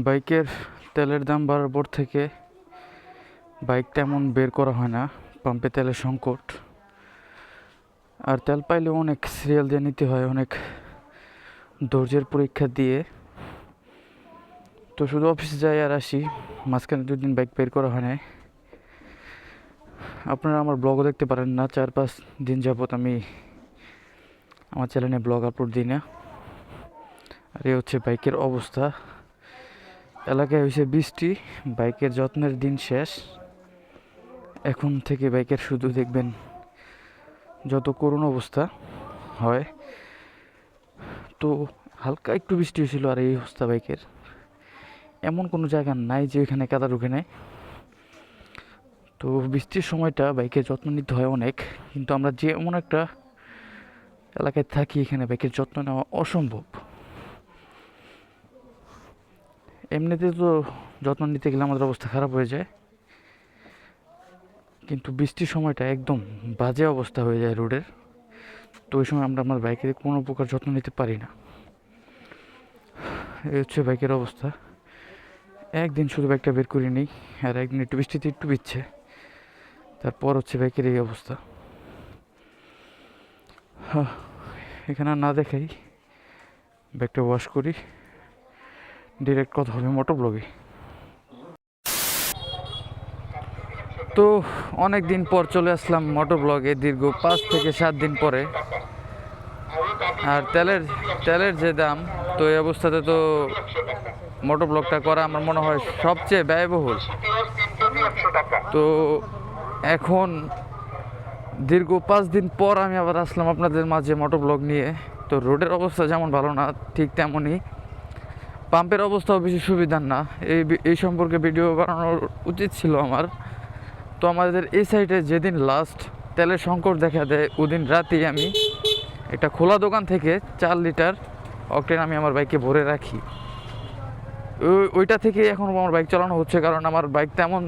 বাইকের তেলের দাম বাড়ার পর থেকে বাইক তেমন বের করা হয় না। পাম্পে তেলের সংকট, আর তেল পাইলে অনেক সিরিয়াল দিয়ে নিতে হয়, অনেক ধৈর্যের পরীক্ষা দিয়ে। তো শুধু অফিসে যাই আর আসি, মাঝখানে 2 দিন বাইক বের করা হয় না। আপনারা আমার ব্লগও দেখতে পারেন না, 4-5 দিন যাবত আমি আমার চ্যানেলে ব্লগ আপলোড দিই না। আর এই হচ্ছে বাইকের অবস্থা। এলাকায় হয়েছে বৃষ্টি, বাইকের যত্নের দিন শেষ। এখন থেকে বাইকের শুধু দেখবেন যত করুণ অবস্থা হয়। তো হালকা একটু বৃষ্টি হয়েছিল আর এই অবস্থা বাইকের। এমন কোনো জায়গা নাই যে ওইখানে কাদা ঢুকে নেয়। তো বৃষ্টির সময়টা বাইকের যত্ন নিতে হয় অনেক, কিন্তু আমরা যে এমন একটা এলাকায় থাকি, এখানে বাইকের যত্ন নেওয়া অসম্ভব। এমনিতে তো যত্ন নিতে গেলে আমাদের অবস্থা খারাপ হয়ে যায়, কিন্তু বৃষ্টির সময়টা একদম বাজে অবস্থা হয়ে যায় রোডের। তো ওই সময় আমরা আমার বাইকের কোনো প্রকার যত্ন নিতে পারি না। এই হচ্ছে বাইকের অবস্থা। একদিন শুধু বাইকটা বের করে নিই, আর একদিন একটু বৃষ্টিতে একটু ভিজছে, তারপর হচ্ছে বাইকের এই অবস্থা। এখানে না দেখাই, বাইকটা ওয়াশ করি, ডিরেক্ট কথা হবে মোটর ব্লগে। তো অনেক দিন পর চলে আসলাম মোটর ব্লগে, দীর্ঘ 5 থেকে 7 দিন পরে। আর তেলের যে দাম, তো এই অবস্থাতে তো মোটর ব্লগটা করা আমার মনে হয় সবচেয়ে ব্যয়বহুল। তো এখন দীর্ঘ 5 দিন পর আমি আবার আসলাম আপনাদের মাঝে মোটর ব্লগ নিয়ে। তো রোডের অবস্থা যেমন ভালো না, ঠিক তেমনই পাম্পের অবস্থাও বেশি সুবিধার না। এই সম্পর্কে ভিডিও বানানোর উচিত ছিল আমার। তো আমাদের এই সাইডে যেদিন লাস্ট তেলের সংকট দেখা দেয়, ওদিন রাতেই আমি একটা খোলা দোকান থেকে 4 লিটার অকটেন আমি আমার বাইকে ভরে রাখি। ওইটা থেকে এখন আমার বাইক চালানো হচ্ছে, কারণ আমার বাইক তেমন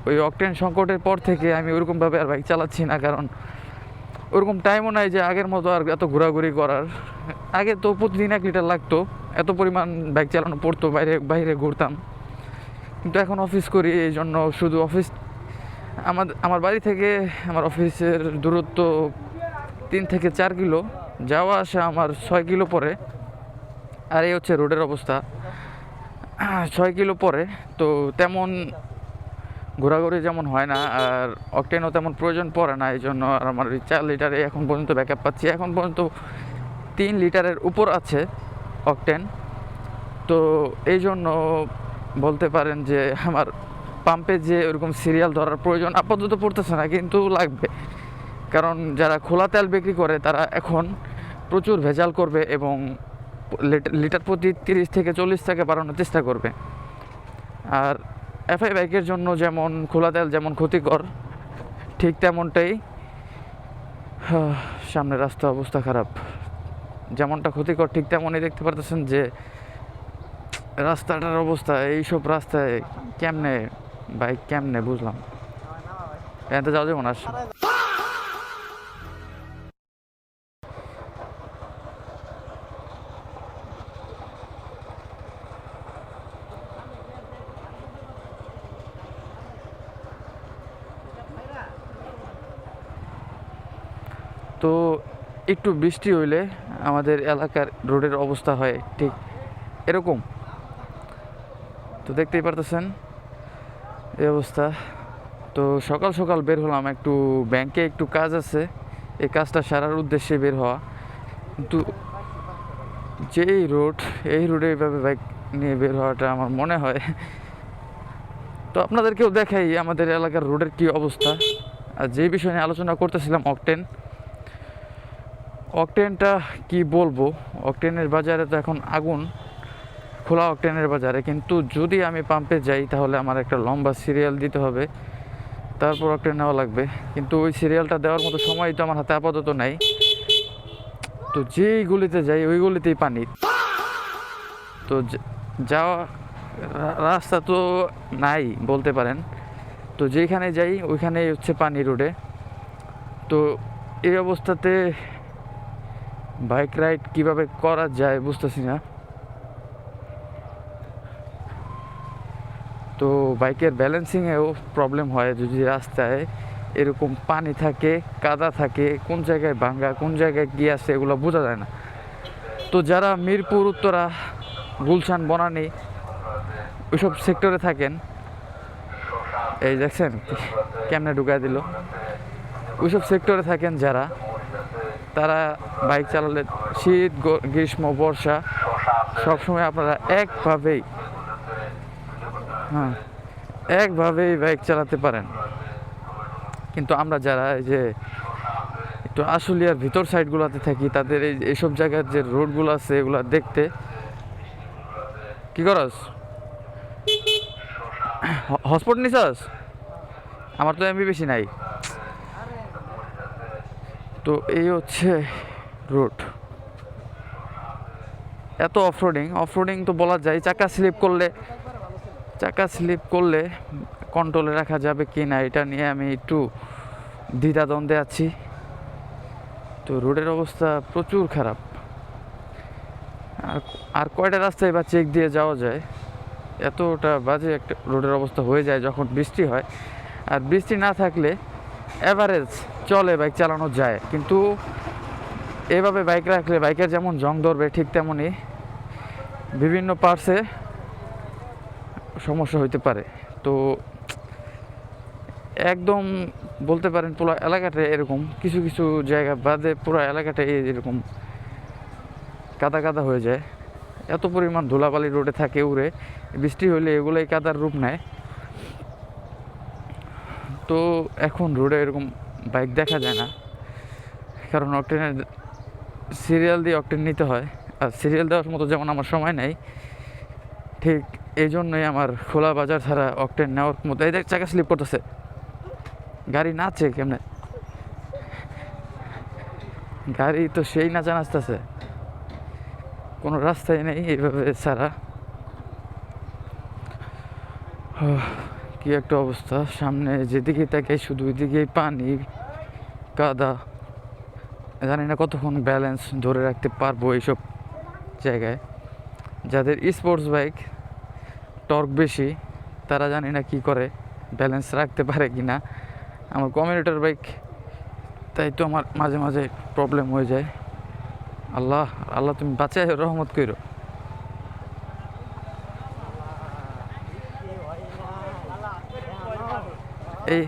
ওই অকটেন সংকটের পর থেকে আমি ওরকমভাবে আর বাইক চালাচ্ছি না, কারণ ওরকম টাইমও নাই যে আগের মতো আর এত ঘোরাঘুরি করার। আগে তো প্রতিদিন 1 লিটার লাগতো, এত পরিমাণ বাইক চালানো পড়তো, বাইরে বাইরে ঘুরতাম। কিন্তু এখন অফিস করি, এই জন্য শুধু অফিস, আমার বাড়ি থেকে আমার অফিসের দূরত্ব 3 থেকে 4 কিলো, যাওয়া আসা আমার 6 কিলো পরে। আর এই হচ্ছে রোডের অবস্থা, 6 কিলো পরে। তো তেমন ঘোরাঘুরি যেমন হয় না, আর অকটেনও তেমন প্রয়োজন পড়ে না। এই জন্য আর আমার ওই 4 লিটারে এখন পর্যন্ত ব্যাকআপ পাচ্ছি। এখন পর্যন্ত 3 লিটারের উপর আছে অকটেন। তো এই জন্য বলতে পারেন যে আমার পাম্পে যে ওরকম সিরিয়াল ধরার প্রয়োজন আপাতত পড়তেছে না, কিন্তু লাগবে। কারণ যারা খোলা তেল বিক্রি করে তারা এখন প্রচুর ভেজাল করবে এবং লিটার প্রতি 30 থেকে 40 টাকা বাড়ানোর চেষ্টা করবে। আর এফআই বাইকের জন্য যেমন খোলা তেল যেমন ক্ষতিকর, ঠিক তেমনটাই সামনে রাস্তা অবস্থা খারাপ। যেমনটা ক্ষতিকর, ঠিক তেমনই দেখতে পারতেছেন যে রাস্তাটার অবস্থা। এইসব রাস্তায় কেমনে বাইক কেমনে বুঝলাম, এতে যাওয়া যাবো না। তো একটু বৃষ্টি হইলে আমাদের এলাকার রোডের অবস্থা হয় ঠিক এরকম। তো দেখতেই পারতেছেন এই অবস্থা। তো সকাল সকাল বের হলাম, একটু ব্যাংকে একটু কাজ আছে, এই কাজটা সারার উদ্দেশ্যে বের হওয়া। কিন্তু যেই রোড, এই রোডে এইভাবে বাইক নিয়ে বের হওয়াটা আমার মনে হয়। তো আপনাদেরকেও দেখাই আমাদের এলাকার রোডের কী অবস্থা। আর যেই বিষয় নিয়ে আলোচনা করতেছিলাম, অকটেনটা কি বলবো, অকটেনের বাজারে তো এখন আগুন, খোলা অকটেনের বাজারে। কিন্তু যদি আমি পাম্পে যাই তাহলে আমার একটা লম্বা সিরিয়াল দিতে হবে, তারপর অকটেন নেওয়া লাগবে। কিন্তু ওই সিরিয়ালটা দেওয়ার মতো সময় তো আমার হাতে আপাতত নাই। তো যেই গলিতে যাই ওই গলিতেই পানি। তো যাওয়া রাস্তা তো নাই বলতে পারেন। তো যেখানে যাই ওইখানেই হচ্ছে পানি রোডে। তো এই অবস্থাতে বাইক রাইড কিভাবে করা যায় বুঝতেছি না। তো বাইকের ব্যালেন্সিংয়েও প্রবলেম হয় যদি রাস্তায় এরকম পানি থাকে, কাদা থাকে, কোন জায়গায় ভাঙ্গা, কোন জায়গায় কী আছে এগুলো বোঝা যায় না। তো যারা মিরপুর, উত্তরা, গুলশান, বনানী ওইসব সেক্টরে থাকেন, এই দেখছেন কেমনে ঢুকায় দিল, ওইসব সেক্টরে থাকেন যারা, তারা বাইক চালালে শীত, গ্রীষ্ম, বর্ষা সবসময় আপনারা একভাবেই বাইক চালাতে পারেন। কিন্তু আমরা যারা এই যে একটু আশুলিয়ার ভিতর সাইডগুলোতে থাকি, তাদের এইসব জায়গার যে রোডগুলো আছে এগুলো দেখতে কি করস, হটস্পট নিছস? আমার তো এমবি বেশি নাই। তো এই হচ্ছে রোড। এত অফরোডিং তো বলা যায়, চাকা স্লিপ করলে কন্ট্রোলে রাখা যাবে কি না এটা নিয়ে আমি একটু দ্বিধাদ্বন্দ্বে আছি। তো রোডের অবস্থা প্রচুর খারাপ। আর কয়টা রাস্তায় বা চেক দিয়ে যাওয়া যায়, এতটা বাজে একটা রোডের অবস্থা হয়ে যায় যখন বৃষ্টি হয়। আর বৃষ্টি না থাকলে অ্যাভারেজ চলে, বাইক চালানো যায়, কিন্তু এভাবে বাইক রাখলে বাইকের যেমন জং ধরবে ঠিক তেমনই বিভিন্ন পার্টসে সমস্যা হইতে পারে। তো একদম বলতে পারেন পুরো এলাকাটা এরকম, কিছু কিছু জায়গা বাদে পুরো এলাকাটা এরকম কাদা কাদা হয়ে যায়। এত পরিমাণ ধুলাবালি রোডে থাকে উড়ে, বৃষ্টি হলে এগুলোই কাদার রূপ নেয়। তো এখন রোডে এরকম বাইক দেখা যায় না, কারণ অকটেনের সিরিয়াল দিয়ে অকটেন নিতে হয়। আর সিরিয়াল দেওয়ার মতো যেমন আমার সময় নেই, ঠিক এই জন্যই আমার খোলা বাজার ছাড়া অকটেন নেওয়ার মতো। এই দেখ চাকা স্লিপ করতেছে, গাড়ি নাচে কেমনে, গাড়ি তো সেই নাচা নাচতেছে, কোনো রাস্তায় নেই এইভাবে ছাড়া। কি একটা অবস্থা, সামনে যেদিকে তাকাই শুধু ওইদিকেই পানি, কাদা। জানি না কতক্ষণ ব্যালেন্স ধরে রাখতে পারবো এইসব জায়গায়। যাদের স্পোর্টস বাইক, টর্ক বেশি, তারা জানি না কি করে, ব্যালেন্স রাখতে পারে কি না। আমার কমিউটার বাইক, তাই তো আমার মাঝে মাঝে প্রবলেম হয়ে যায়। আল্লাহ আল্লাহ তুমি বাঁচাই রহমত করো। এই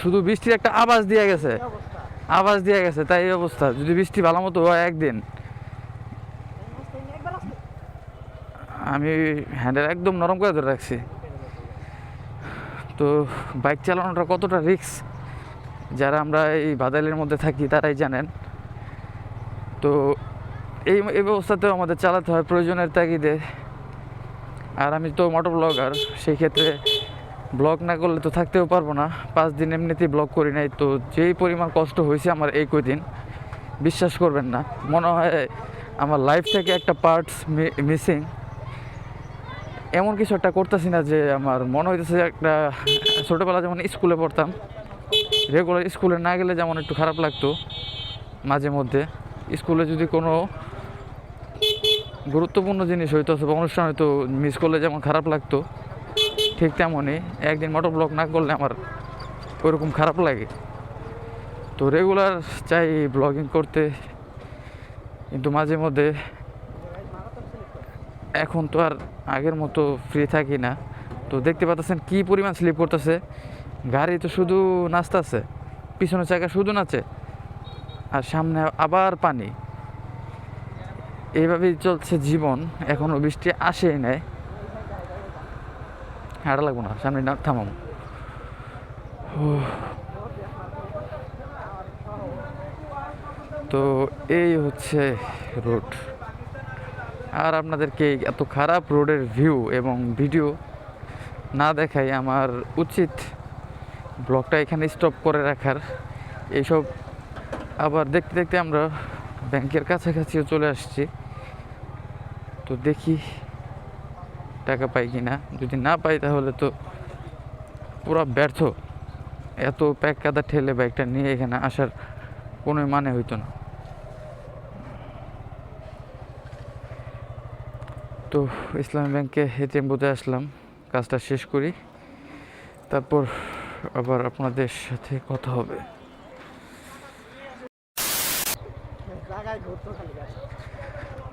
শুধু বৃষ্টির একটা আওয়াজ দিয়ে গেছে, তাই এই অবস্থা। যদি বৃষ্টি ভালো মতো হয় একদিন, আমি হ্যান্ডেল একদম নরম করে ধরে রাখছি। তো বাইক চালানোটা কতটা রিস্ক, যারা আমরা এই বাদাইলের মধ্যে থাকি তারাই জানেন। তো এই ব্যবস্থাতেও আমাদের চালাতে হয় প্রয়োজনের তাগিদে। আর আমি তো মোটর ব্লগার, সেই ক্ষেত্রে ব্লগ না করলে তো থাকতেও পারবো না। 5 দিন এমনিতেই ব্লগ করি নাই, তো যেই পরিমাণ কষ্ট হয়েছে আমার এই কয়দিন, বিশ্বাস করবেন না, মনে হয় আমার লাইফ থেকে একটা পার্টস মিসিং। এমন কিছু একটা করতেছি না যে আমার মনে হইতেছে একটা ছোটোবেলা যেমন স্কুলে পড়তাম, রেগুলার স্কুলে না গেলে যেমন একটু খারাপ লাগতো মাঝে মধ্যে, স্কুলে যদি কোনো গুরুত্বপূর্ণ জিনিস হইতো বা অনুষ্ঠান হয়তো মিস করলে যেমন খারাপ লাগতো, ঠিক তেমনই একদিন মোটর ব্লগ না করলে আমার ওইরকম খারাপ লাগে। তো রেগুলার চাই ব্লগিং করতে, কিন্তু মাঝে মধ্যে এখন তো আর আগের মতো ফ্রি থাকি না। তো দেখতে পাচ্ছেন কি পরিমাণ স্লিপ করতেছে, গাড়ি তো শুধু নাচতেছে, পিছনের চাকা শুধু নাচে, আর সামনে আবার পানি। এইভাবেই চলছে জীবন, এখনও বৃষ্টি আসেই নাই। হাঁটা লাগবো না, সামনে না থামাবো। তো এই হচ্ছে রোড। আর আপনাদেরকে এত খারাপ রোডের ভিউ এবং ভিডিও না দেখাই আমার উচিত ব্লগটা এখানে স্টপ করে রাখার। এইসব আবার দেখতে দেখতে আমরা ব্যাংকের কাছাকাছিও চলে আসছি। তো দেখি টাকা পাই কি না, যদি না পাই তাহলে তো পুরো ব্যর্থ। এত প্যাক কাদা ঠেলে বাইকটা নিয়ে এখানে আসার কোনো মানে হইতো না। তো ইসলামী ব্যাংকে এটিএম বুথে আসলাম, কাজটা শেষ করি, তারপর আবার আপনাদের সাথে কথা হবে।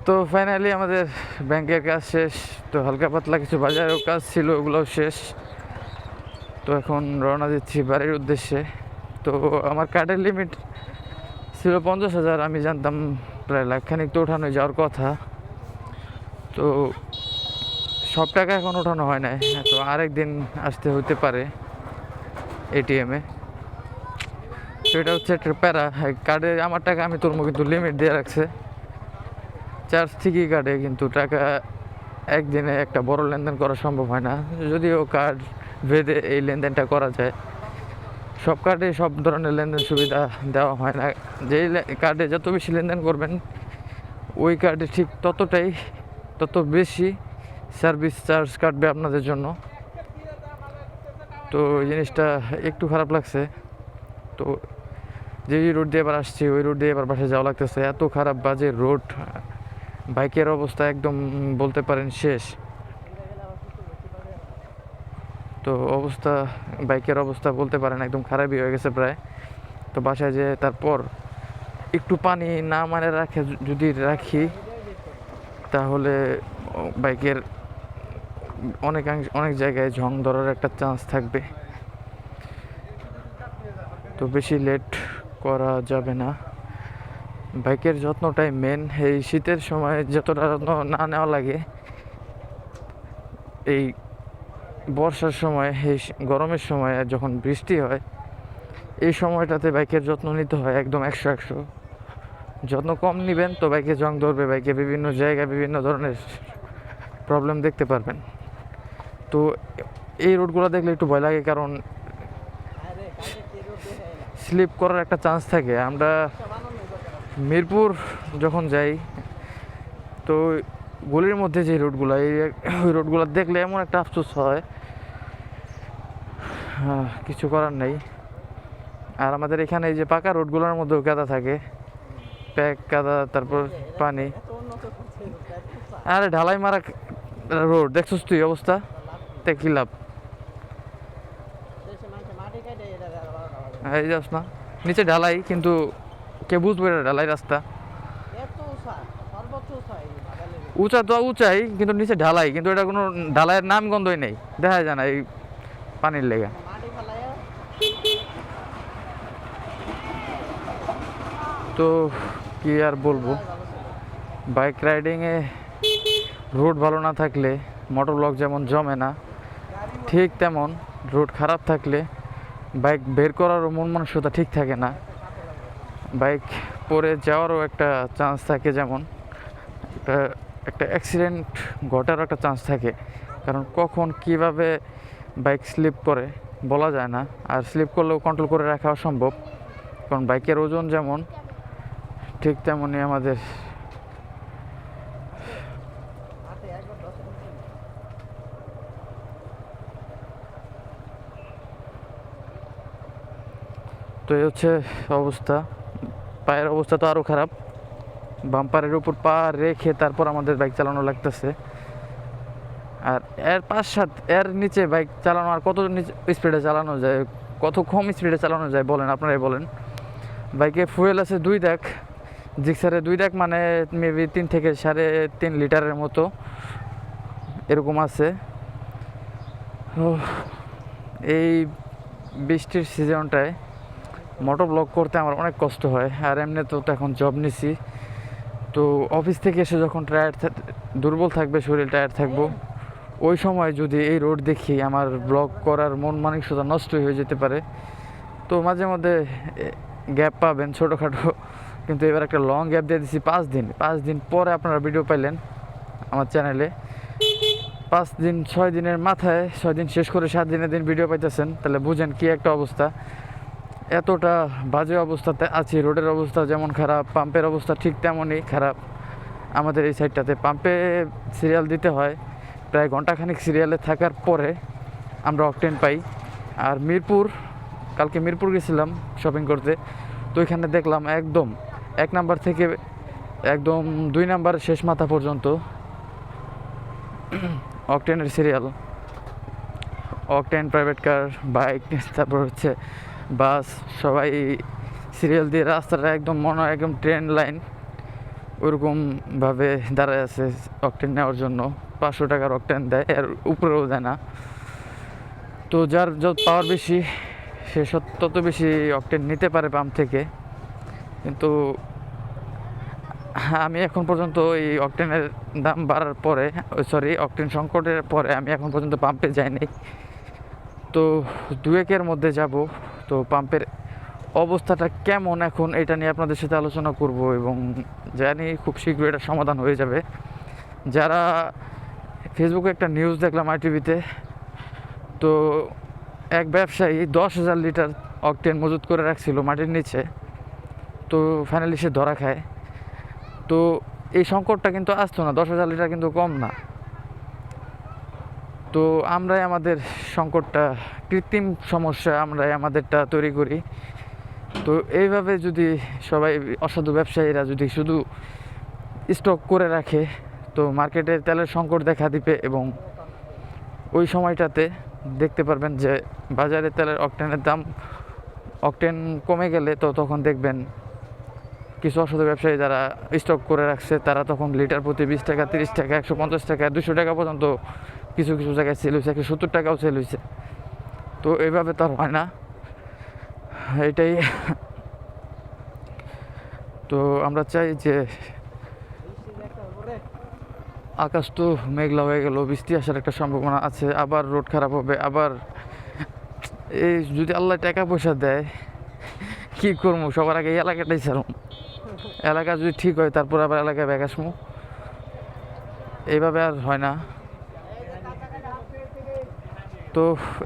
তো ফাইনালি আমাদের ব্যাংকের কাজ শেষ। তো হালকা পাতলা কিছু বাজারেও কাজ ছিল, ওগুলোও শেষ। তো এখন রওনা দিচ্ছি বাড়ির উদ্দেশ্যে। তো আমার কার্ডের লিমিট ছিল 50,000, আমি জানতাম প্রায় লাখখানিক তো ওঠানো যাওয়ার কথা। তো সব টাকা এখন ওঠানো হয় নাই, তো আরেক দিন আসতে হতে পারে এটিএমে। তো এটা হচ্ছে একটা প্যারা। কার্ডে আমার টাকা আমি তুলবো, কিন্তু লিমিট দিয়ে রাখছে। চার্জ ঠিকই কাটে, কিন্তু টাকা একদিনে একটা বড় লেনদেন করা সম্ভব হয় না, যদিও কার্ড ভেদে এই লেনদেনটা করা যায়। সব কার্ডে সব ধরনের লেনদেন সুবিধা দেওয়া হয় না। যেই কার্ডে যত বেশি লেনদেন করবেন, ওই কার্ডে ঠিক তত বেশি সার্ভিস চার্জ কাটবে আপনাদের জন্য। তো এই জিনিসটা একটু খারাপ লাগছে। তো যেই রোড দিয়ে এবার আসছি, ওই রোড দিয়ে এবার বাসায় যাওয়া লাগতেছে। এত খারাপ বাজে রোড, বাইকের অবস্থা একদম বলতে পারেন শেষ। তো বাইকের অবস্থা বলতে পারেন একদম খারাপই হয়ে গেছে প্রায়। তো বাসায় যেয়ে তারপর একটু পানি না মানে যদি রাখি, তাহলে বাইকের অনেক জায়গায় ঝং ধরার একটা চান্স থাকবে। তো বেশি লেট করা যাবে না। বাইকের যত্নটাই মেন। এই শীতের সময় যতটা যত্ন না নেওয়া লাগে, এই বর্ষার সময়, এই গরমের সময়, যখন বৃষ্টি হয়, এই সময়টাতে বাইকের যত্ন নিতে হয় একদম 100। যত্ন কম নেবেন তো বাইকে জং ধরবে, বাইকে বিভিন্ন জায়গায় বিভিন্ন ধরনের প্রবলেম দেখতে পারবেন। তো এই রোডগুলো দেখলে একটু ভয় লাগে, কারণ স্লিপ করার একটা চান্স থাকে। আমরা মিরপুর যখন যাই, তো গলির মধ্যে যে রোডগুলো, ওই রোডগুলো দেখলে এমন একটা আফসোস হয়, কিছু করার নেই। আর আমাদের এখানে এই যে পাকা রোডগুলোর মধ্যেও কাদা থাকে, কাদা, তারপর পানি। আরে ঢালাই মারা রোড দেখছিস তুই অবস্থা, তে কি লাভ? এই যাস না, নিচে ঢালাই, কিন্তু কে বুঝবে এটা ঢালাই রাস্তা? উঁচা তো উঁচাই, কিন্তু নিচে ঢালাই, কিন্তু এটা কোনো ঢালাইয়ের নাম গন্ধই নেই, দেখা যায় না এই পানির লেগে। তো কি আর বলবো, বাইক রাইডিংয়ে রোড ভালো না থাকলে মোটর ব্লগ যেমন জমে না, ঠিক তেমন রোড খারাপ থাকলে বাইক বের করারও মন মানসিকতা ঠিক থাকে না। বাইক পড়ে যাওয়ারও একটা চান্স থাকে, যেমন একটা অ্যাক্সিডেন্ট ঘটারও একটা চান্স থাকে। কারণ কখন কিভাবে বাইক স্লিপ করে বলা যায় না, আর স্লিপ করলেও কন্ট্রোল করে রাখা অসম্ভব, কারণ বাইকের ওজন যেমন, ঠিক তেমনই আমাদের তো এই হচ্ছে অবস্থা। পায়ের অবস্থা তো আরও খারাপ, বাম্পারের উপর পা রেখে তারপর আমাদের বাইক চালানো লাগতেছে। আর এর নিচে বাইক চালানো আর কত স্পিডে চালানো যায়, কত কম স্পিডে চালানো যায় বলেন, আপনারাই বলেন। বাইকে ফুয়েল আছে 2 দাগ, জিক্সারে 2 দাগ, মানে মেবি 3 থেকে 3.5 লিটারের মতো এরকম আছে। এই বৃষ্টির সিজনটায় মোটর ব্লগ করতে আমার অনেক কষ্ট হয়। আর এমনি তো এখন জব নিছি, তো অফিস থেকে এসে যখন দুর্বল থাকবে শরীর, টায়ার্ড থাকবো, ওই সময় যদি এই রোড দেখি, আমার ব্লগ করার মন মানসিকতা নষ্ট হয়ে যেতে পারে। তো মাঝে মধ্যে গ্যাপ পাবেন ছোটোখাটো, কিন্তু এবার একটা লং গ্যাপ দিয়ে দিচ্ছি 5 দিন পরে আপনারা ভিডিও পাইলেন আমার চ্যানেলে। 6 দিনের মাথায়, 6 দিন শেষ করে 7 দিনের দিন ভিডিও পাইতেছেন, তাহলে বুঝেন কি একটা অবস্থা। এতটা বাজে অবস্থাতে আছি, রোডের অবস্থা যেমন খারাপ, পাম্পের অবস্থা ঠিক তেমনই খারাপ। আমাদের এই সাইডটাতে পাম্পে সিরিয়াল দিতে হয়, প্রায় ঘন্টাখানিক সিরিয়ালে থাকার পরে আমরা অকটেন পাই। আর কালকে মিরপুর গেছিলাম শপিং করতে, তো ওইখানে দেখলাম একদম 1 নাম্বার থেকে একদম 2 নাম্বার শেষ মাথা পর্যন্ত অকটেনের সিরিয়াল। অকটেন, প্রাইভেট কার, বাইক, তারপর হচ্ছে বাস, সবাই সিরিয়াল দিয়ে রাস্তাটা একদম মনে হয় একদম ট্রেন লাইন ওরকমভাবে দাঁড়ায় আছে অকটেন নেওয়ার জন্য। 500 টাকার অকটেন দেয়, এর উপরেও দেয় না। তো যার যত পাওয়ার বেশি সে তত বেশি অকটেন নিতে পারে পাম্প থেকে। কিন্তু আমি এখন পর্যন্ত এই অকটেনের দাম বাড়ার পরে, অকটেন সংকটের পরে আমি এখন পর্যন্ত পাম্পে যাইনি। তো 2-1-এর মধ্যে যাব। তো পাম্পের অবস্থাটা কেমন এখন এটা নিয়ে আপনাদের সাথে আলোচনা করব এবং জানি খুব শীঘ্রই এটা সমাধান হয়ে যাবে। যারা ফেসবুকে একটা নিউজ দেখলাম আইটিভিতে, তো এক ব্যবসায়ী 10,000 লিটার অকটেন মজুত করে রাখছিল মাটির নিচে, তো ফাইনালি সে ধরা খায়। তো এই সংকটটা কিন্তু আসতো না, 10,000 লিটার কিন্তু কম না। তো আমরাই আমাদের সংকটটা, কৃত্রিম সমস্যা আমরাই আমাদেরটা তৈরি করি। তো এইভাবে যদি সবাই অসাধু ব্যবসায়ীরা যদি শুধু স্টক করে রাখে, তো মার্কেটে তেলের সংকট দেখা দিবে এবং ওই সময়টাতে দেখতে পারবেন যে বাজারে তেলের অকটেনের দাম, অকটেন কমে গেলে তো তখন দেখবেন কিছু অসাধু ব্যবসায়ী যারা স্টক করে রাখছে তারা তখন লিটার প্রতি 20 টাকা, 30 টাকা, 150 টাকা, 200 টাকা পর্যন্ত কিছু কিছু জায়গায় সেল হয়েছে, 170 টাকাও সেল হয়েছে। তো এইভাবে তো আর হয় না, এটাই। তো আমরা চাই যে আকাশ তো মেঘলা হয়ে গেল, বৃষ্টি আসার একটা সম্ভাবনা আছে, আবার রোড খারাপ হবে, আবার এই যদি আল্লাহ টাকা পয়সা দেয় কী করবো, সবার আগে এই এলাকাটাই ছাড়ুন। এলাকা যদি ঠিক হয় তারপর আবার এলাকায় ব্যাগ আসমু, এইভাবে আর হয় না। তো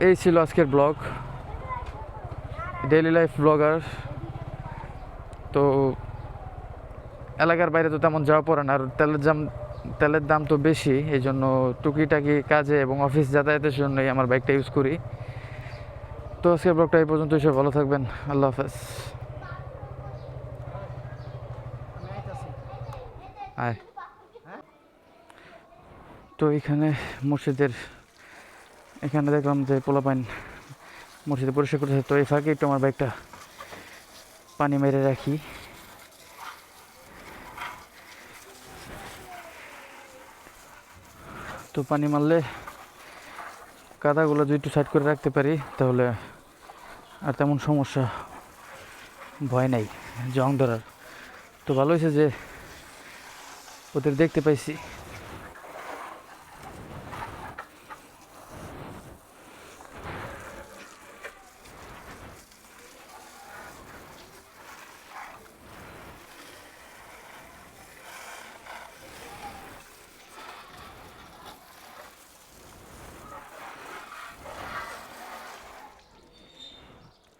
এই ছিল আজকের ব্লগ, ডেইলি লাইফ ব্লগার। তো এলাকার বাইরে তো তেমন যাওয়া পড়ে না, আর তেলের দাম তো বেশি, এই জন্য টুকিটাকি কাজে এবং অফিস যাতায়াতের জন্যই আমার বাইকটা ইউজ করি। তো আজকের ব্লগটা এই পর্যন্তই, সব ভালো থাকবেন, আল্লাহ হাফেজ। আয়। তো এখানে মসজিদের এখানে দেখলাম যে পোলাপাইন মসজিদে পরিষ্কার করতেছে, তো এই ফাঁকে একটু আমার বাইকটা পানি মেরে রাখি। তো পানি মারলে কাদাগুলো যদি একটু সাইড করে রাখতে পারি তাহলে আর তেমন সমস্যা ভয় নাই জং ধরার। তো ভালো হয়েছে যে ওদের দেখতে পাইছি।